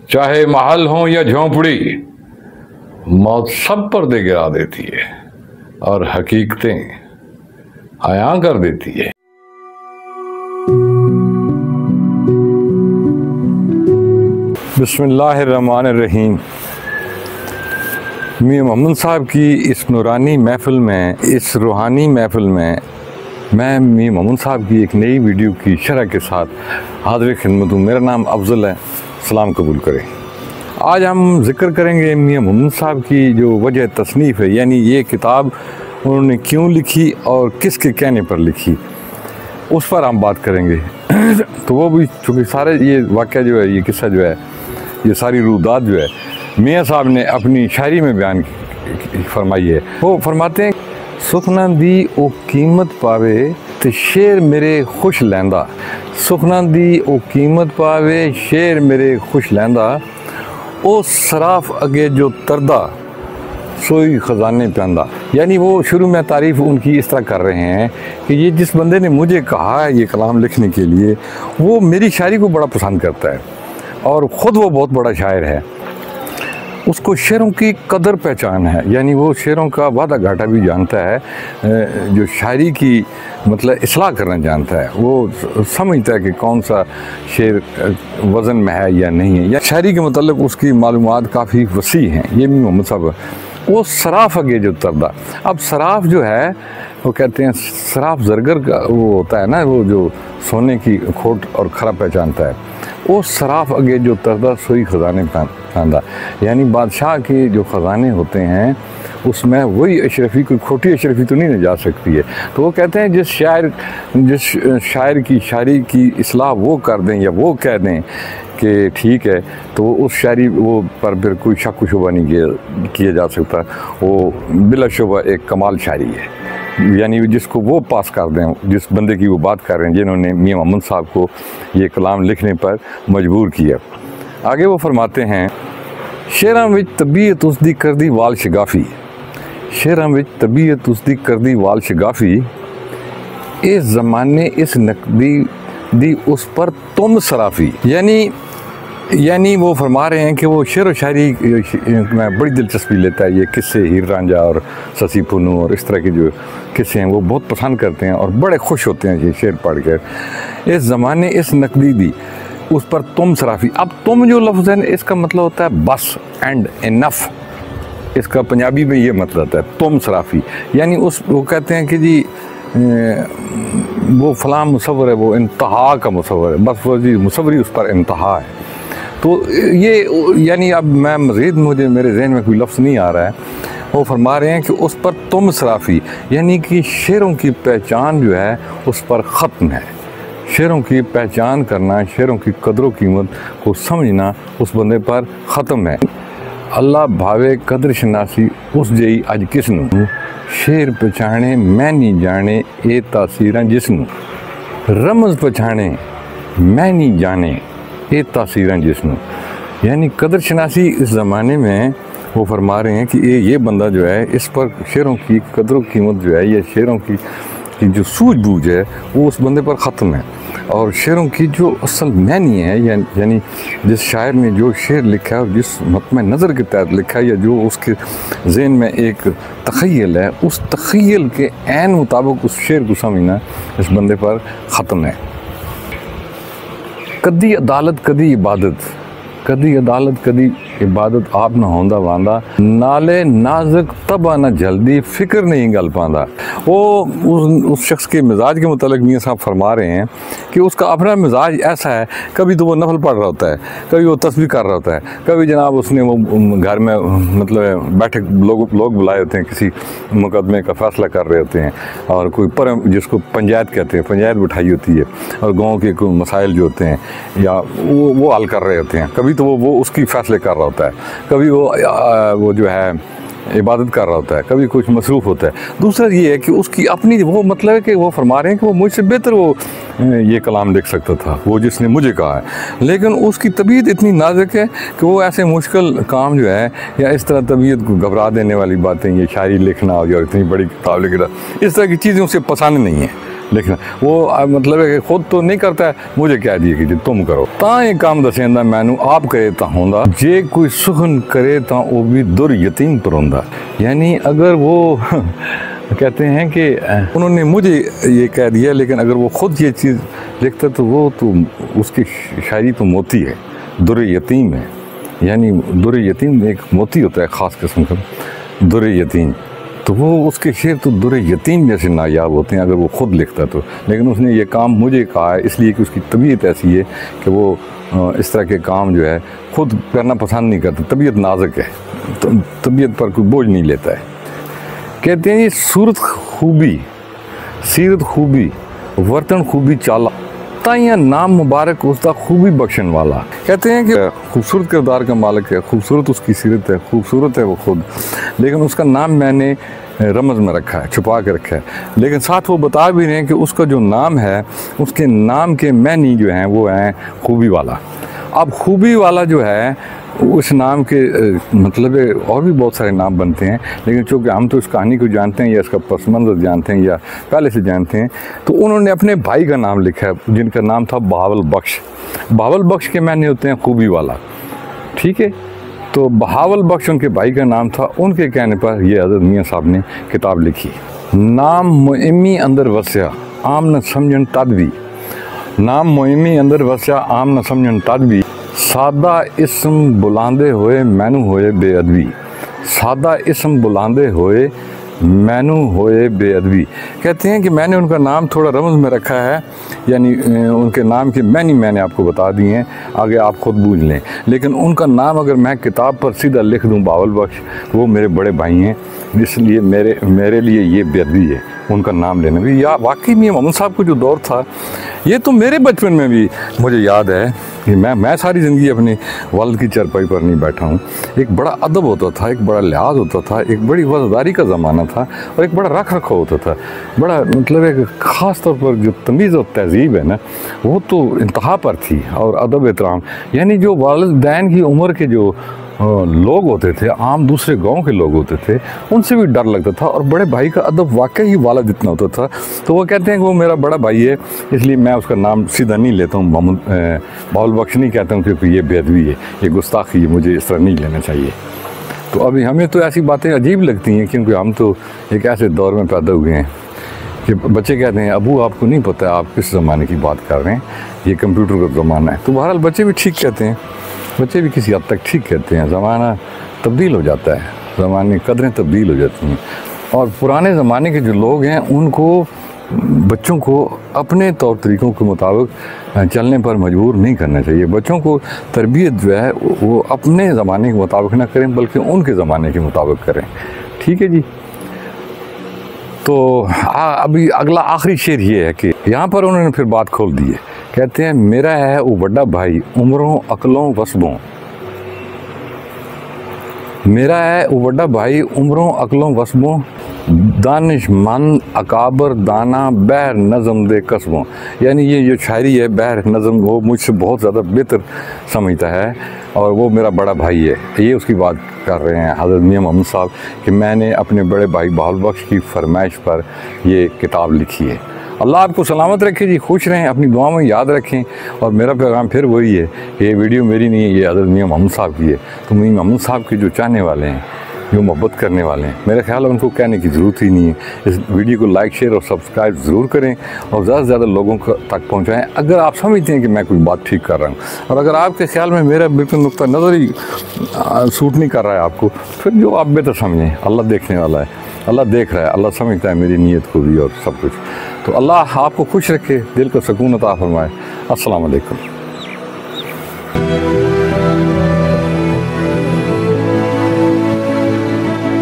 चाहे महल हो या झोंपड़ी, मौत सब पर्दे गिरा देती है और हकीकतें आयां कर देती है। बिस्मिल्लाहिर्रहमानिर्रहीम। मियां मोहम्मद साहब की इस नूरानी महफिल में, इस रूहानी महफिल में मैं मियां मोहम्मद साहब की एक नई वीडियो की शरह के साथ हाज़िर खिदमत हूँ। मेरा नाम अफजल है, सलाम कबूल करें। आज हम जिक्र करेंगे मियां मोहम्मद साहब की जो वजह तसनीफ़ है, यानी ये किताब उन्होंने क्यों लिखी और किसके कहने पर लिखी, उस पर हम बात करेंगे। तो वो भी चूँकि सारे ये वाक़या जो है, ये किस्सा जो है, ये सारी रूदात जो है मियाँ साहब ने अपनी शायरी में बयान फरमाई है। वो फरमाते हैं, सुखना दी ओ कीमत पावे ते शेर मेरे खुश लैंदा, सुखना दी ओ कीमत पावे शेर मेरे खुश लैंदा, ओ सराफ अगे जो तरदा सोई ख़जाने प्यांदा। यानी वो शुरू में तारीफ़ उनकी इस तरह कर रहे हैं कि ये जिस बंदे ने मुझे कहा है ये कलाम लिखने के लिए, वो मेरी शायरी को बड़ा पसंद करता है और ख़ुद वो बहुत बड़ा शायर है। उसको शेरों की कदर पहचान है, यानी वो शेरों का वादा घाटा भी जानता है, जो शायरी की मतलब इस्लाह करना जानता है। वो समझता है कि कौन सा शेर वज़न में है या नहीं है, या शायरी के मतलब उसकी मालूमात काफ़ी वसी हैं। ये भी मोहम्मद साहब वो सराफ अगे जो तरदा। अब सराफ जो है वो कहते हैं, सराफ ज़रगर का वो होता है ना, वो जो सोने की खोट और खरा पहचानता है, वो सराफ अगे जो तरदा सोई ख़जाने प्यांदा। यानी बादशाह के जो ख़जाने होते हैं उसमें वही अशरफी, कोई खोटी अशरफी तो नहीं जा सकती है। तो वो कहते हैं जिस शायर की शायरी की इस्लाह वो कर दें या वो कह दें कि ठीक है, तो उस शायरी वो पर फिर कोई शक शुबा नहीं किया जा सकता। वो बिलाशुबा एक कमाल शायरी है, यानी जिसको वो पास कर दें, जिस बंदे की वो बात कर रहे हैं, जिन्होंने मियां मोहम्मद साहब को ये कलाम लिखने पर मजबूर किया। आगे वो फरमाते हैं, शेरां विच तबीयत उसदी करदी वाल शगाफी, शेरां विच तबीयत उसदी करदी वाल शगाफी, इस ज़माने इस नकदी दी उस पर तुम सराफी। यानी वो फरमा रहे हैं कि वो शेर व शायरी में बड़ी दिलचस्पी लेता है। ये किस्से हीर रांझा और ससी पुन्नू और इस तरह के जो किस्से हैं वो बहुत पसंद करते हैं और बड़े खुश होते हैं ये शेर पढ़ कर। इस ज़माने इस नकदी दी उस पर तुम सराफी। अब तुम जो लफ्ज़ है इसका मतलब होता है बस, एंड इनफ। इसका पंजाबी में ये मतलब होता है तुम सराफी। यानी वो कहते हैं कि जी वो फ़लाँ मुसव्वर है, वो इंतहा का मुसव्वर है, बस वो जी मुसव्वरी उस पर इंतहा है। तो ये यानी अब मैं मज़ीद मुझे मेरे जहन में कोई लफ्ज़ नहीं आ रहा है। वो फरमा रहे हैं कि उस पर तुम सराफी, यानी कि शेरों की पहचान जो है उस पर ख़त्म है। शेरों की पहचान करना, शेरों की कदर कीमत को समझना उस बंदे पर ख़त्म है। अल्लाह भावे कदर शनासी उस जई अज किसनू, शेर पछाणे मैं नहीं जाने ए तासीरां जिसनू, रमज़ पछाणे मैं नहीं जाने ए तासीरां जिसनू। यानी कदर शनासी इस ज़माने में वो फरमा रहे हैं कि ये बंदा जो है, इस पर शेरों की कदर कीमत जो है या शेरों की जो सूझबूझ है वो उस बंदे पर ख़त्म है। और शेरों की जो असल मैनी है, यानी जिस शायर ने जो शेर लिखा है और जिस मतम नज़र के तहत लिखा है या जो उसके ज़हन में एक तख़य्युल है, उस तख़य्युल के ऐन मुताबिक उस शेर को समझना इस बंदे पर ख़त्म है। कदी अदालत कदी इबादत, कदी अदालत कदी इबादत आप न होंदा वांदा, नाले नाजुक तबा न जल्दी फिक्र नहीं गल पांदा। वो उस शख्स के मिजाज के मुतालिक मियाँ साहब फरमा रहे हैं कि उसका अपना मिजाज ऐसा है, कभी तो वो नफल पढ़ रहा होता है, कभी वो तस्बीह कर रहा होता है, कभी जनाब उसने वो घर में मतलब बैठक लोग बुलाए होते हैं, किसी मुकदमे का फ़ैसला कर रहे होते हैं, और कोई जिसको पंचायत कहते हैं, पंचायत बिठाई होती है और गाँव के कोई मसाइल जो होते हैं या वो हल कर रहे होते हैं। कभी तो वो उसकी फ़ैसले कर रहा होता है, कभी वो जो है इबादत कर रहा होता है, कभी कुछ मसरूफ़ होता है। दूसरा ये है कि उसकी अपनी वो मतलब है कि वो फरमा रहे हैं कि वो मुझसे बेहतर वो ये कलाम लिख सकता था, वो जिसने मुझे कहा है, लेकिन उसकी तबीयत इतनी नाजुक है कि वो ऐसे मुश्किल काम जो है या इस तरह तबीयत को घबरा देने वाली बातें, ये शायरी लिखना और इतनी बड़ी किताब लिखना, इस तरह की चीज़ें उसे पसंद नहीं है। लिखना। वो मतलब है कि खुद तो नहीं करता है, मुझे कह दिए कि तुम करो। ता ये काम दसेंदा मैनू आप करे ता होंदा, जे कोई सुखन करे ता वो भी दुर यतीम पर होंदा। यानी अगर वो कहते हैं कि उन्होंने मुझे ये कह दिया, लेकिन अगर वो खुद ये चीज़ लिखता तो वो तो उसकी शायरी तो मोती है, दुर यतीम है। यानी दुर यतीम एक मोती होता है ख़ास किस्म का, दुर यतीम, तो वो उसके शेर तो दुर यतीम जैसे नायाब होते हैं अगर वो ख़ुद लिखता तो। लेकिन उसने ये काम मुझे कहा है इसलिए कि उसकी तबीयत ऐसी है कि वो इस तरह के काम जो है ख़ुद करना पसंद नहीं करता। तबीयत नाजुक है, तबीयत पर कोई बोझ नहीं लेता है। कहते हैं ये सूरत खूबी, सीरत खूबी, वर्तन खूबी चाला, ताइया नाम मुबारक उसका खूबी बख्शन वाला। कहते हैं कि खूबसूरत किरदार का मालिक है, खूबसूरत उसकी सीरत है, खूबसूरत है वो खुद, लेकिन उसका नाम मैंने रमज़ में रखा है, छुपा के रखा है। लेकिन साथ वो बता भी रहे हैं कि उसका जो नाम है, उसके नाम के मैनी जो हैं वो हैं खूबी वाला। अब खूबी वाला जो है उस नाम के मतलब और भी बहुत सारे नाम बनते हैं, लेकिन चूँकि हम तो इस कहानी को जानते हैं या इसका पस मंज़र जानते हैं या पहले से जानते हैं, तो उन्होंने अपने भाई का नाम लिखा है जिनका नाम था बहावल बख्श। बहावल बख्श के मायने होते हैं खूबी वाला, ठीक है। तो बहावल बख्श उनके भाई का नाम था। उनके कहने पर यह हज़रत मियाँ साहब ने किताब लिखी। नाम मुइमी अंदर वस्या आम न समझन तद भी, नाम मुइमी अंदर वस्या आम न समझन तद भी, सादा इसम बुलांदे होए मैनू होए बेअदबी, सादा इसम बुलांदे होए मैनू होए बेअदबी। कहते हैं कि मैंने उनका नाम थोड़ा रमज़ में रखा है, यानी उनके नाम के मैंने आपको बता दिए हैं, आगे आप ख़ुद बूझ लें। लेकिन उनका नाम अगर मैं किताब पर सीधा लिख दूं बहावल बख्श, वो मेरे बड़े भाई हैं, इसलिए मेरे लिए ये बेअदबी है उनका नाम लेना भी। या वाकई में मोहम्मद साहब को जो दौर था, ये तो मेरे बचपन में भी मुझे याद है कि मैं सारी ज़िंदगी अपने वालिद की चरपाई पर नहीं बैठा हूँ। एक बड़ा अदब होता था, एक बड़ा लिहाज होता था, एक बड़ी वज़दारी का ज़माना था और एक बड़ा रख रखाव होता था। बड़ा मतलब एक ख़ास तौर पर जो तमीज़ और तहज़ीब है ना, वो तो इंतहा पर थी। और अदब एहतराम, यानी जो वालिदैन की उम्र के जो लोग होते थे, आम दूसरे गांव के लोग होते थे, उनसे भी डर लगता था। और बड़े भाई का अदब वाकई ही वालिद इतना होता था। तो वो कहते हैं कि वो मेरा बड़ा भाई है, इसलिए मैं उसका नाम सीधा नहीं लेता हूँ, बहावल बख्श नहीं कहता हूँ, क्योंकि ये बेअदबी है, ये गुस्ताखी है, मुझे इस तरह नहीं लेना चाहिए। तो अभी हमें तो ऐसी बातें अजीब लगती हैं, क्योंकि हम तो एक ऐसे दौर में पैदा हुए हैं कि बच्चे कहते हैं अबू आपको नहीं पता आप किस ज़माने की बात कर रहे हैं, ये कंप्यूटर का ज़माना है। तो बहरहाल बच्चे भी ठीक कहते हैं, बच्चे भी किसी हद तक ठीक कहते हैं। ज़माना तब्दील हो जाता है, ज़माने कदरें तब्दील हो जाती हैं। और पुराने ज़माने के जो लोग हैं उनको बच्चों को अपने तौर तरीक़ों के मुताबिक चलने पर मजबूर नहीं करना चाहिए। बच्चों को तरबियत जो है वो अपने ज़माने के मुताबिक ना करें, बल्कि उनके ज़माने के मुताबिक करें, ठीक है जी। तो अभी अगला आखिरी शेर ये है कि यहाँ पर उन्होंने फिर बात खोल दी है। कहते हैं मेरा है वो बड़ा भाई उम्रों अकलों वस्बों, मेरा है वो बड़ा भाई उम्रों अकलों वस्बों, दानिशमंद अकाबर दाना बहर नज़म दे कस्बों। यानी ये जो शायरी है बहर नज़म, वो मुझसे बहुत ज़्यादा बेहतर समझता है और वो मेरा बड़ा भाई है। ये उसकी बात कर रहे हैं हज़रत मियाँ मोहम्मद साहब कि मैंने अपने बड़े भाई बहावल बख्श की फरमाइश पर ये किताब लिखी है। अल्लाह आपको सलामत रखे जी, खुश रहें, अपनी दुआ में याद रखें। और मेरा पैगाम फिर वही है कि ये वीडियो मेरी नहीं है, ये हज़रत मियाँ मोहम्मद साहब की है। तो मियाँ मोहम्मद साहब के जो चाहने वाले हैं, जो मोहब्बत करने वाले हैं, मेरा ख्याल है उनको कहने की ज़रूरत ही नहीं है। इस वीडियो को लाइक शेयर और सब्सक्राइब ज़रूर करें और ज़्यादा से ज़्यादा लोगों तक पहुँचाएँ अगर आप समझते हैं कि मैं कोई बात ठीक कर रहा हूँ। और अगर आपके ख्याल में मेरा बिल्कुल नुक्ता नज़र ही सूट नहीं कर रहा है आपको, फिर जो आप बेहतर समझें, अल्लाह देखने वाला है, अल्लाह देख रहा है, अल्लाह समझता है मेरी नीयत को भी और सब कुछ। तो अल्लाह आपको खुश रखे, दिल को सुकून अता फरमाए। अस्सलाम वालेकुम।